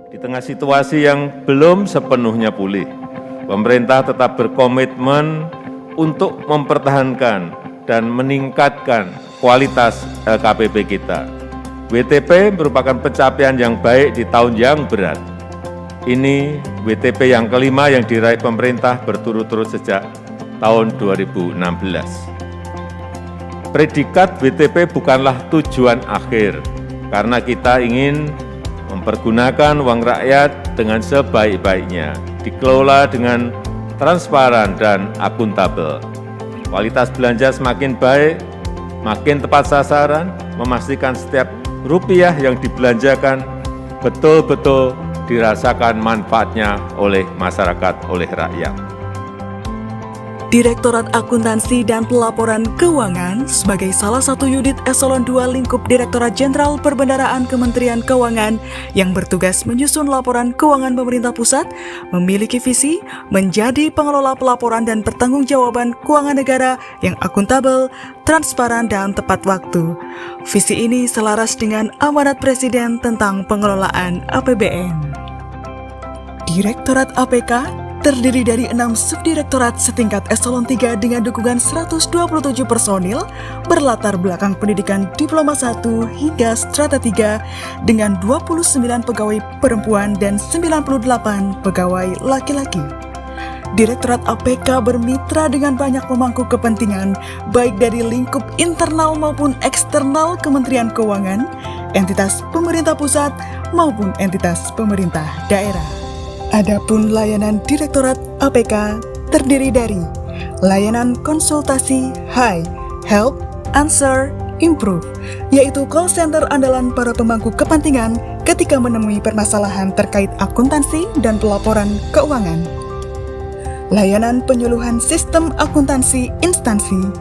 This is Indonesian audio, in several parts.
Di tengah situasi yang belum sepenuhnya pulih, pemerintah tetap berkomitmen untuk mempertahankan dan meningkatkan kualitas LKPP kita. WTP merupakan pencapaian yang baik di tahun yang berat. Ini WTP yang kelima yang diraih pemerintah berturut-turut sejak tahun 2016. Predikat WTP bukanlah tujuan akhir, karena kita ingin mempergunakan uang rakyat dengan sebaik-baiknya, dikelola dengan transparan dan akuntabel. Kualitas belanja semakin baik, makin tepat sasaran, memastikan setiap rupiah yang dibelanjakan betul-betul dirasakan manfaatnya oleh masyarakat, oleh rakyat. Direktorat Akuntansi dan Pelaporan Keuangan sebagai salah satu unit eselon 2 lingkup Direktorat Jenderal Perbendaharaan Kementerian Keuangan yang bertugas menyusun laporan keuangan pemerintah pusat, memiliki visi menjadi pengelola pelaporan dan pertanggungjawaban keuangan negara yang akuntabel, transparan, dan tepat waktu. Visi ini selaras dengan amanat Presiden tentang pengelolaan APBN. Direktorat APK terdiri dari 6 subdirektorat setingkat eselon 3 dengan dukungan 127 personil berlatar belakang pendidikan Diploma 1 hingga Strata 3 dengan 29 pegawai perempuan dan 98 pegawai laki-laki. Direktorat APK bermitra dengan banyak pemangku kepentingan baik dari lingkup internal maupun eksternal Kementerian Keuangan, entitas pemerintah pusat maupun entitas pemerintah daerah. Adapun layanan Direktorat APK terdiri dari layanan konsultasi Hi, Help, Answer, Improve, yaitu call center andalan para pemangku kepentingan ketika menemui permasalahan terkait akuntansi dan pelaporan keuangan. Layanan penyuluhan sistem akuntansi instansi.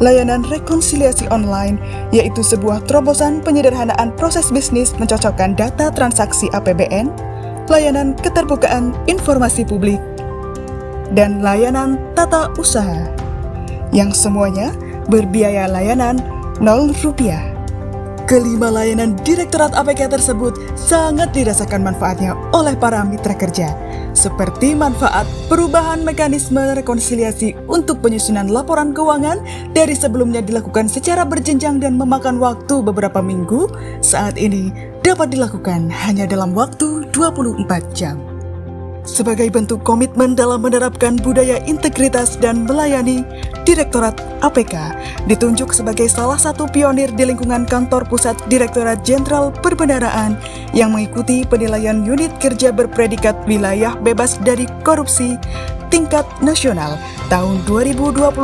Layanan rekonsiliasi online, yaitu sebuah terobosan penyederhanaan proses bisnis mencocokkan data transaksi APBN, layanan keterbukaan informasi publik, dan layanan tata usaha, yang semuanya berbiaya layanan Rp0. Kelima layanan Direktorat APK tersebut sangat dirasakan manfaatnya oleh para mitra kerja, seperti manfaat perubahan mekanisme rekonsiliasi untuk penyusunan laporan keuangan dari sebelumnya dilakukan secara berjenjang dan memakan waktu beberapa minggu, saat ini dapat dilakukan hanya dalam waktu 24 jam. Sebagai bentuk komitmen dalam menerapkan budaya integritas dan melayani, Direktorat APK ditunjuk sebagai salah satu pionir di lingkungan kantor pusat Direktorat Jenderal Perbendaharaan yang mengikuti penilaian unit kerja berpredikat wilayah bebas dari korupsi tingkat nasional tahun 2021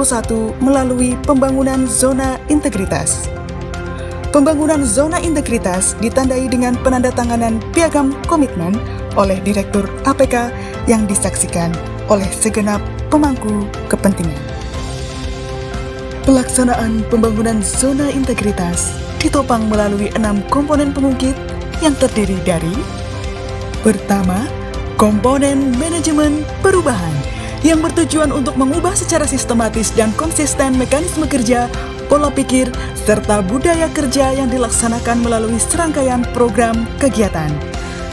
melalui pembangunan zona integritas. Pembangunan zona integritas ditandai dengan penandatanganan piagam komitmen oleh Direktur APK yang disaksikan oleh segenap pemangku kepentingan. Pelaksanaan pembangunan zona integritas ditopang melalui 6 komponen pengungkit yang terdiri dari: pertama, komponen manajemen perubahan yang bertujuan untuk mengubah secara sistematis dan konsisten mekanisme kerja, pola pikir, serta budaya kerja yang dilaksanakan melalui serangkaian program kegiatan.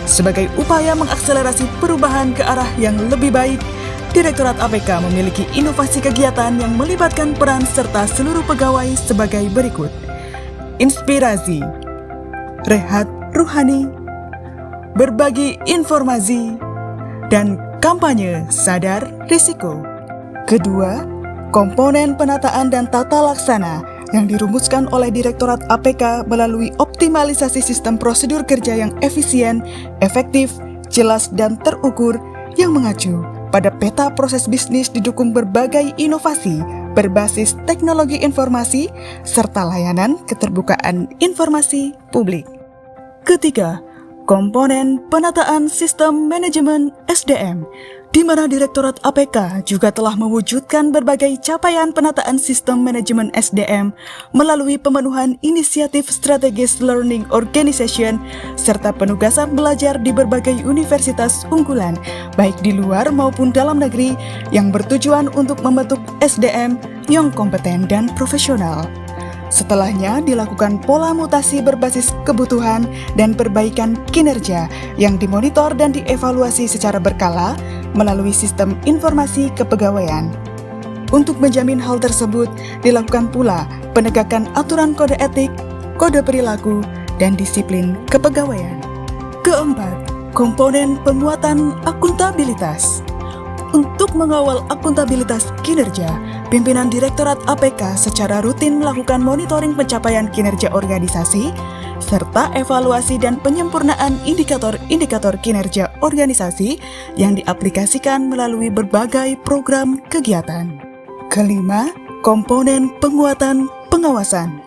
Sebagai upaya mengakselerasi perubahan ke arah yang lebih baik, Direktorat APK memiliki inovasi kegiatan yang melibatkan peran serta seluruh pegawai sebagai berikut: inspirasi, rehat ruhani, berbagi informasi, dan kampanye sadar risiko. Kedua, komponen penataan dan tata laksana yang dirumuskan oleh Direktorat APK melalui optimalisasi sistem prosedur kerja yang efisien, efektif, jelas, dan terukur yang mengacu pada peta proses bisnis didukung berbagai inovasi berbasis teknologi informasi serta layanan keterbukaan informasi publik. Ketiga, komponen penataan sistem manajemen SDM, di mana Direktorat APK juga telah mewujudkan berbagai capaian penataan sistem manajemen SDM melalui pemenuhan inisiatif strategis learning organization serta penugasan belajar di berbagai universitas unggulan, baik di luar maupun dalam negeri, yang bertujuan untuk membentuk SDM yang kompeten dan profesional. Setelahnya dilakukan pola mutasi berbasis kebutuhan dan perbaikan kinerja yang dimonitor dan dievaluasi secara berkala melalui sistem informasi kepegawaian. Untuk menjamin hal tersebut, dilakukan pula penegakan aturan kode etik, kode perilaku, dan disiplin kepegawaian. Keempat, komponen penguatan akuntabilitas. Untuk mengawal akuntabilitas kinerja, pimpinan Direktorat APK secara rutin melakukan monitoring pencapaian kinerja organisasi, serta evaluasi dan penyempurnaan indikator-indikator kinerja organisasi yang diaplikasikan melalui berbagai program kegiatan. Kelima, komponen penguatan pengawasan.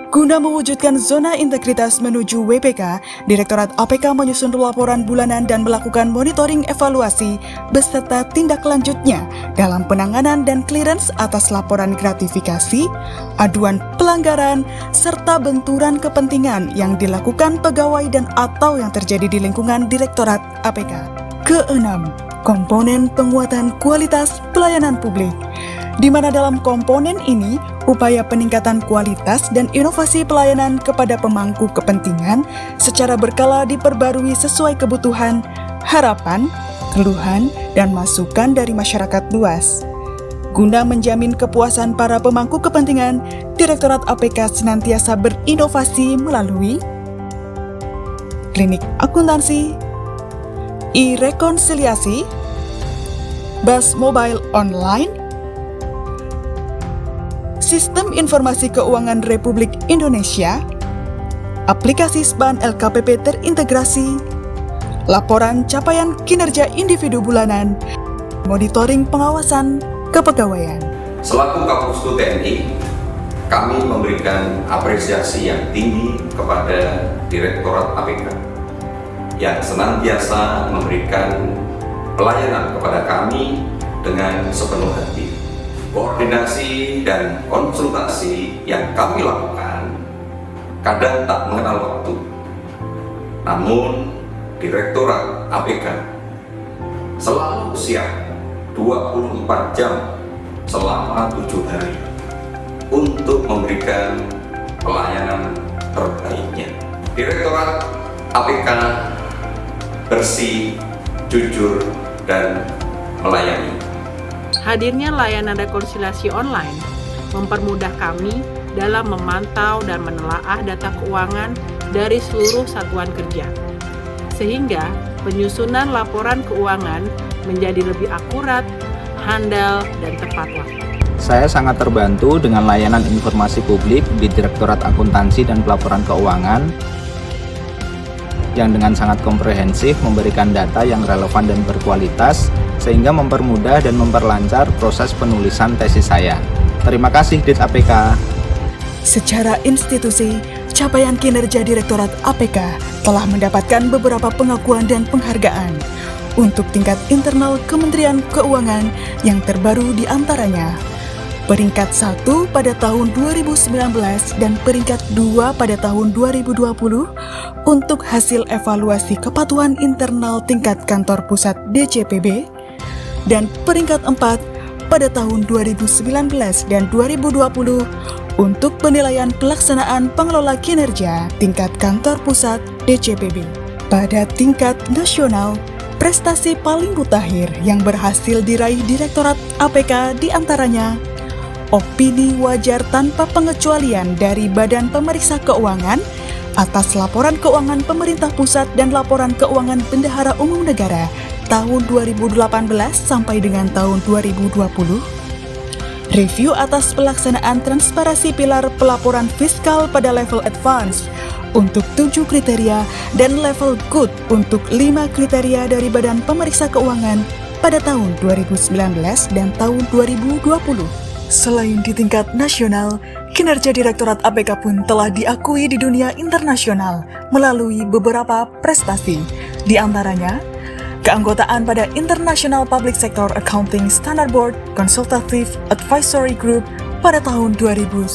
Guna mewujudkan zona integritas menuju WPK, Direktorat APK menyusun laporan bulanan dan melakukan monitoring evaluasi beserta tindak lanjutnya dalam penanganan dan clearance atas laporan gratifikasi, aduan pelanggaran, serta benturan kepentingan yang dilakukan pegawai dan atau yang terjadi di lingkungan Direktorat APK. Keenam, komponen penguatan kualitas pelayanan publik, di mana dalam komponen ini, upaya peningkatan kualitas dan inovasi pelayanan kepada pemangku kepentingan secara berkala diperbarui sesuai kebutuhan, harapan, keluhan, dan masukan dari masyarakat luas. Guna menjamin kepuasan para pemangku kepentingan, Direktorat APK senantiasa berinovasi melalui klinik akuntansi, e-rekonsiliasi, BAS mobile online, Sistem Informasi Keuangan Republik Indonesia, aplikasi SBAN LKPP terintegrasi, laporan capaian kinerja individu bulanan, monitoring pengawasan kepegawaian. Selaku Kapusku TNI, kami memberikan apresiasi yang tinggi kepada Direktorat APK yang senantiasa memberikan pelayanan kepada kami dengan sepenuh hati. Koordinasi dan konsultasi yang kami lakukan kadang tak mengenal waktu. Namun, Direktorat APK selalu siap 24 jam selama 7 hari untuk memberikan pelayanan terbaiknya. Direktorat APK bersih, jujur, dan melayani. Hadirnya layanan rekonsiliasi online mempermudah kami dalam memantau dan menelaah data keuangan dari seluruh satuan kerja, sehingga penyusunan laporan keuangan menjadi lebih akurat, handal, dan tepat waktu. Saya sangat terbantu dengan layanan informasi publik di Direktorat Akuntansi dan Pelaporan Keuangan yang dengan sangat komprehensif memberikan data yang relevan dan berkualitas sehingga mempermudah dan memperlancar proses penulisan tesis saya. Terima kasih Dit APK. Secara institusi, capaian kinerja Direktorat APK telah mendapatkan beberapa pengakuan dan penghargaan untuk tingkat internal Kementerian Keuangan yang terbaru diantaranya peringkat 1 pada tahun 2019 dan peringkat 2 pada tahun 2020 untuk hasil evaluasi kepatuhan internal tingkat kantor pusat DJPB dan peringkat 4 pada tahun 2019 dan 2020 untuk penilaian pelaksanaan pengelola kinerja tingkat kantor pusat DJPB. Pada tingkat nasional, prestasi paling mutakhir yang berhasil diraih Direktorat APK diantaranya opini wajar tanpa pengecualian dari Badan Pemeriksa Keuangan atas laporan keuangan pemerintah pusat dan laporan keuangan Bendahara Umum Negara tahun 2018 sampai dengan tahun 2020. Review atas pelaksanaan transparansi pilar pelaporan fiskal pada level advance untuk 7 kriteria dan level good untuk 5 kriteria dari Badan Pemeriksa Keuangan pada tahun 2019 dan tahun 2020. Selain di tingkat nasional, kinerja Direktorat APK pun telah diakui di dunia internasional melalui beberapa prestasi, di antaranya keanggotaan pada International Public Sector Accounting Standard Board Consultative Advisory Group pada tahun 2019,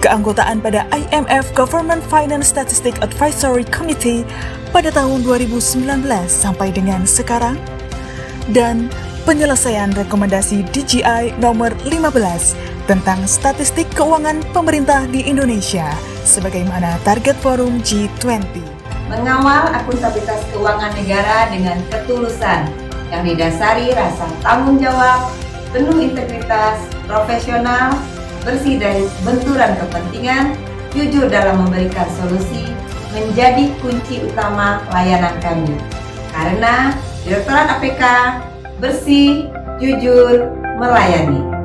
keanggotaan pada IMF Government Finance Statistic Advisory Committee pada tahun 2019 sampai dengan sekarang, dan penyelesaian rekomendasi DGI nomor 15 tentang statistik keuangan pemerintah di Indonesia sebagaimana target forum G20. Mengawal akuntabilitas keuangan negara dengan ketulusan yang didasari rasa tanggung jawab, penuh integritas, profesional, bersih dari benturan kepentingan, jujur dalam memberikan solusi, menjadi kunci utama layanan kami. Karena Direktorat APK bersih, jujur, melayani.